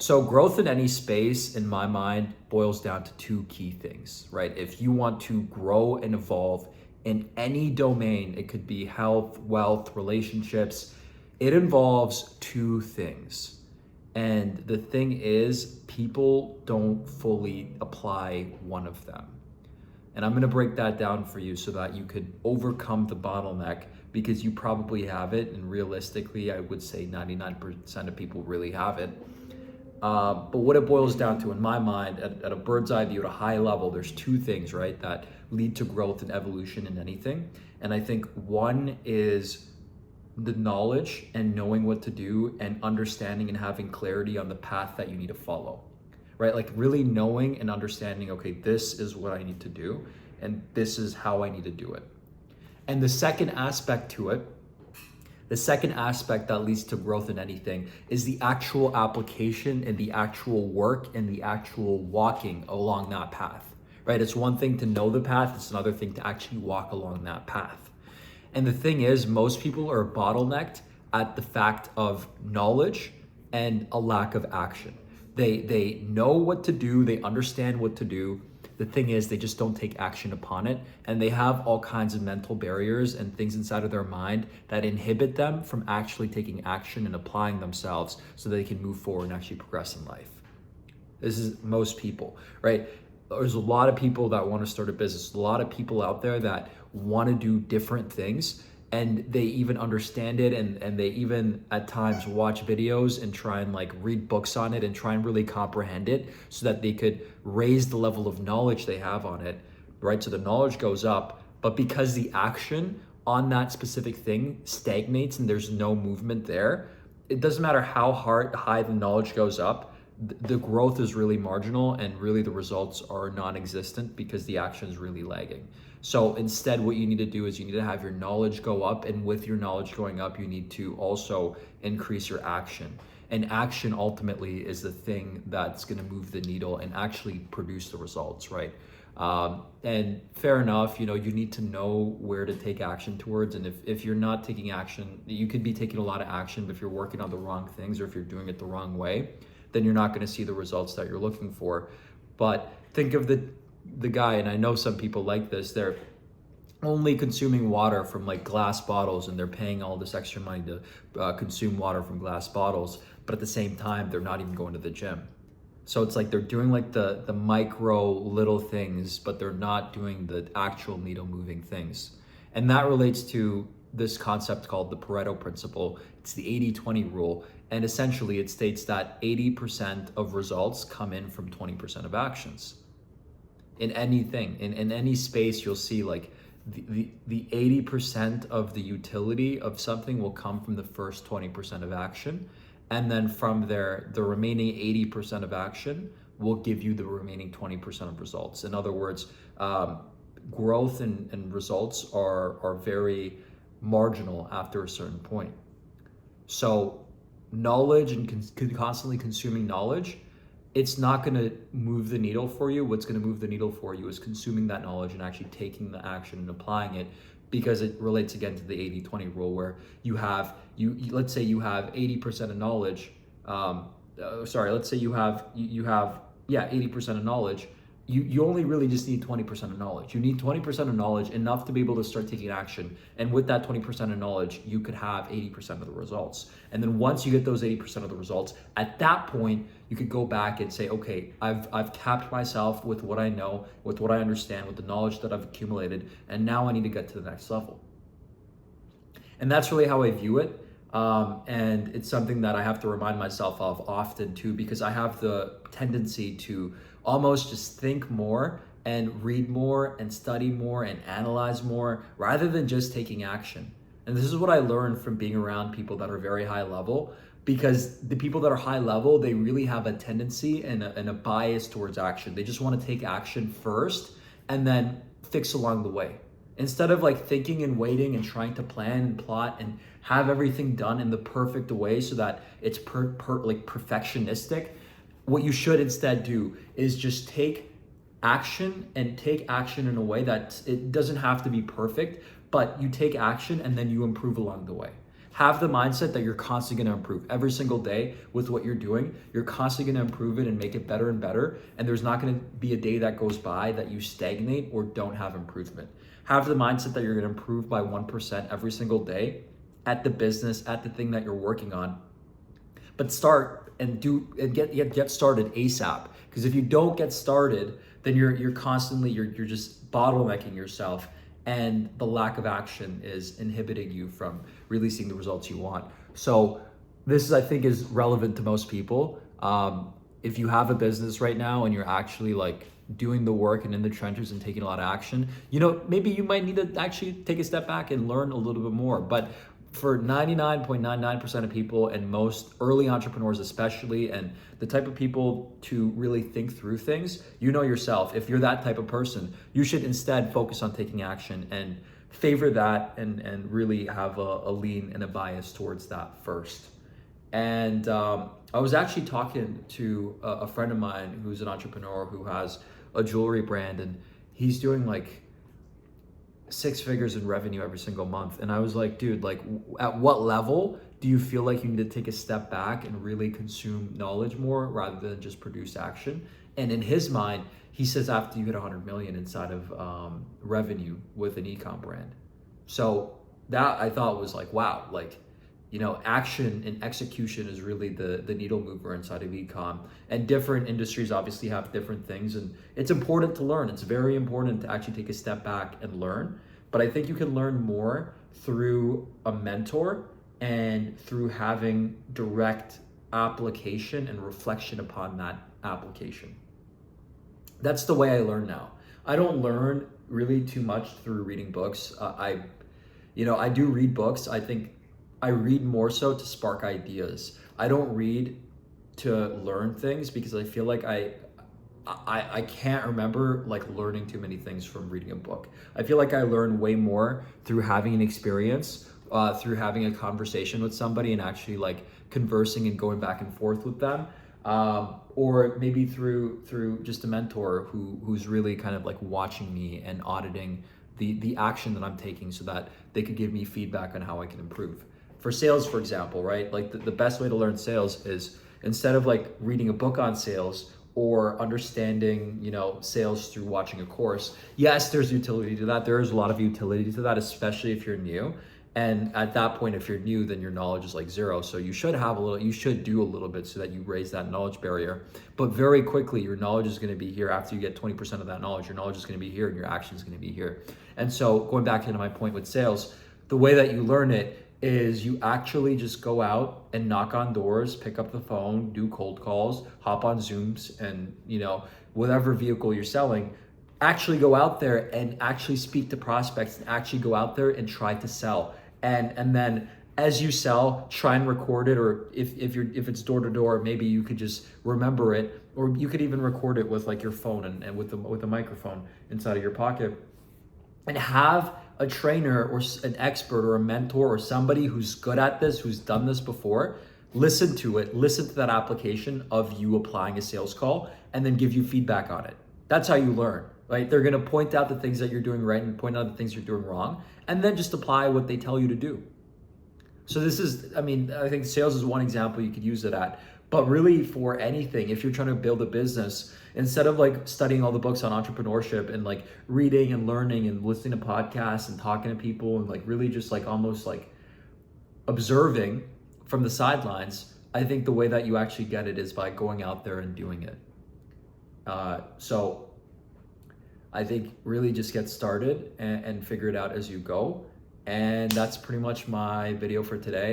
So growth in any space, in my mind, boils down to two key things, right? If you want to grow and evolve in any domain, it could be health, wealth, relationships, it involves two things. And the thing is, people don't fully apply one of them. And I'm gonna break that down for you so that you could overcome the bottleneck, because you probably have it. And realistically, I would say 99% of people really have it. But what it boils down to, in my mind, at a bird's eye view, at a high level, there's two things, right, that lead to growth and evolution in anything. And I think one is the knowledge and knowing what to do and understanding and having clarity on the path that you need to follow, right? Like really knowing and understanding, okay, this is what I need to do and this is how I need to do it. And the second aspect to it, the second aspect that leads to growth in anything, is the actual application and the actual work and the actual walking along that path, right? It's one thing to know the path, it's another thing to actually walk along that path. And the thing is, most people are bottlenecked at the fact of knowledge and a lack of action. They know what to do, they understand what to do. The thing is, they just don't take action upon it, and they have all kinds of mental barriers and things inside of their mind that inhibit them from actually taking action and applying themselves so they can move forward and actually progress in life. This is most people, right? There's a lot of people that want to start a business, a lot of people out there that want to do different things, and they even understand it, and they even at times watch videos and try and like read books on it and try and really comprehend it so that they could raise the level of knowledge they have on it, right? So the knowledge goes up, but because the action on that specific thing stagnates and there's no movement there, it doesn't matter how high the knowledge goes up, the growth is really marginal and really the results are non-existent because the action is really lagging. So instead, what you need to do is you need to have your knowledge go up, and with your knowledge going up, you need to also increase your action. And action ultimately is the thing that's going to move the needle and actually produce the results, right? And fair enough, you need to know where to take action towards. And if you're not taking action, you could be taking a lot of action, but if you're working on the wrong things or if you're doing it the wrong way, then you're not going to see the results that you're looking for. But think of the guy, and I know some people like this, they're only consuming water from like glass bottles, and they're paying all this extra money to consume water from glass bottles, but at the same time they're not even going to the gym. So it's like they're doing like the micro little things, but they're not doing the actual needle moving things. And that relates to this concept called the Pareto principle. It's the 80-20 rule, and essentially it states that 80% of results come in from 20% of actions. In anything, in any space, you'll see like the 80% of the utility of something will come from the first 20% of action. And then from there, the remaining 80% of action will give you the remaining 20% of results. In other words, growth and results are very marginal after a certain point. So knowledge and constantly consuming knowledge, it's not going to move the needle for you. What's going to move the needle for you is consuming that knowledge and actually taking the action and applying it, because it relates again to the 80-20 rule, where let's say you have 80% of knowledge. Let's say you have 80% of knowledge. You only really just need 20% of knowledge. You need 20% of knowledge, enough to be able to start taking action. And with that 20% of knowledge, you could have 80% of the results. And then once you get those 80% of the results, at that point, you could go back and say, okay, I've capped myself with what I know, with what I understand, with the knowledge that I've accumulated, and now I need to get to the next level. And that's really how I view it. And it's something that I have to remind myself of often too, because I have the tendency to almost just think more and read more and study more and analyze more rather than just taking action. And this is what I learned from being around people that are very high level, because the people that are high level, they really have a tendency and a bias towards action. They just want to take action first and then fix along the way. Instead of like thinking and waiting and trying to plan and plot and have everything done in the perfect way so that it's perfectionistic, what you should instead do is just take action, and take action in a way that it doesn't have to be perfect, but you take action and then you improve along the way. Have the mindset that you're constantly going to improve every single day with what you're doing. You're constantly going to improve it and make it better and better. And there's not going to be a day that goes by that you stagnate or don't have improvement. Have the mindset that you're going to improve by 1% every single day at the business, at the thing that you're working on. But start and get started ASAP. Because if you don't get started, then you're constantly you're just bottlenecking yourself, and the lack of action is inhibiting you from releasing the results you want. So this is, I think, is relevant to most people. If you have a business right now and you're actually like doing the work and in the trenches and taking a lot of action, maybe you might need to actually take a step back and learn a little bit more. But for 99.99% of people, and most early entrepreneurs especially, and the type of people to really think through things, yourself, if you're that type of person, you should instead focus on taking action and favor that, and really have a lean and a bias towards that first. And I was actually talking to a friend of mine who's an entrepreneur who has a jewelry brand, and he's doing like 6 figures in revenue every single month. And I was like, dude, like at what level do you feel like you need to take a step back and really consume knowledge more rather than just produce action? And in his mind, he says after you hit 100 million inside of revenue with an e-com brand. So that I thought was like, wow, like, action and execution is really the needle mover inside of e-com. And different industries obviously have different things, and it's important to learn. It's very important to actually take a step back and learn. But I think you can learn more through a mentor and through having direct application and reflection upon that application. That's the way I learn now. I don't learn really too much through reading books. I do read books. I think I read more so to spark ideas. I don't read to learn things because I feel like I can't remember like learning too many things from reading a book. I feel like I learn way more through having an experience, through having a conversation with somebody and actually like conversing and going back and forth with them, or maybe through just a mentor who's really kind of like watching me and auditing the action that I'm taking so that they could give me feedback on how I can improve. For sales, for example, right? Like the best way to learn sales is instead of like reading a book on sales or understanding, sales through watching a course. Yes, there's utility to that. There is a lot of utility to that, especially if you're new. And at that point, if you're new, then your knowledge is like zero. So you should do a little bit so that you raise that knowledge barrier. But very quickly, your knowledge is going to be here. After you get 20% of that knowledge, your knowledge is going to be here and your action is going to be here. And so going back into my point with sales, the way that you learn it is you actually just go out and knock on doors, pick up the phone, do cold calls, hop on Zooms, and whatever vehicle you're selling, actually go out there and actually speak to prospects and actually go out there and try to sell. And then as you sell, try and record it, or if it's door to door, maybe you could just remember it, or you could even record it with like your phone and with a microphone inside of your pocket, and have a trainer or an expert or a mentor or somebody who's good at this, who's done this before, listen to that application of you applying a sales call, and then give you feedback on it. That's how you learn, right? They're gonna point out the things that you're doing right and point out the things you're doing wrong, and then just apply what they tell you to do. So I think sales is one example you could use it at, but really for anything, if you're trying to build a business, instead of like studying all the books on entrepreneurship and like reading and learning and listening to podcasts and talking to people and like really just like almost like observing from the sidelines, I think the way that you actually get it is by going out there and doing it. So I think really just get started and figure it out as you go. And that's pretty much my video for today.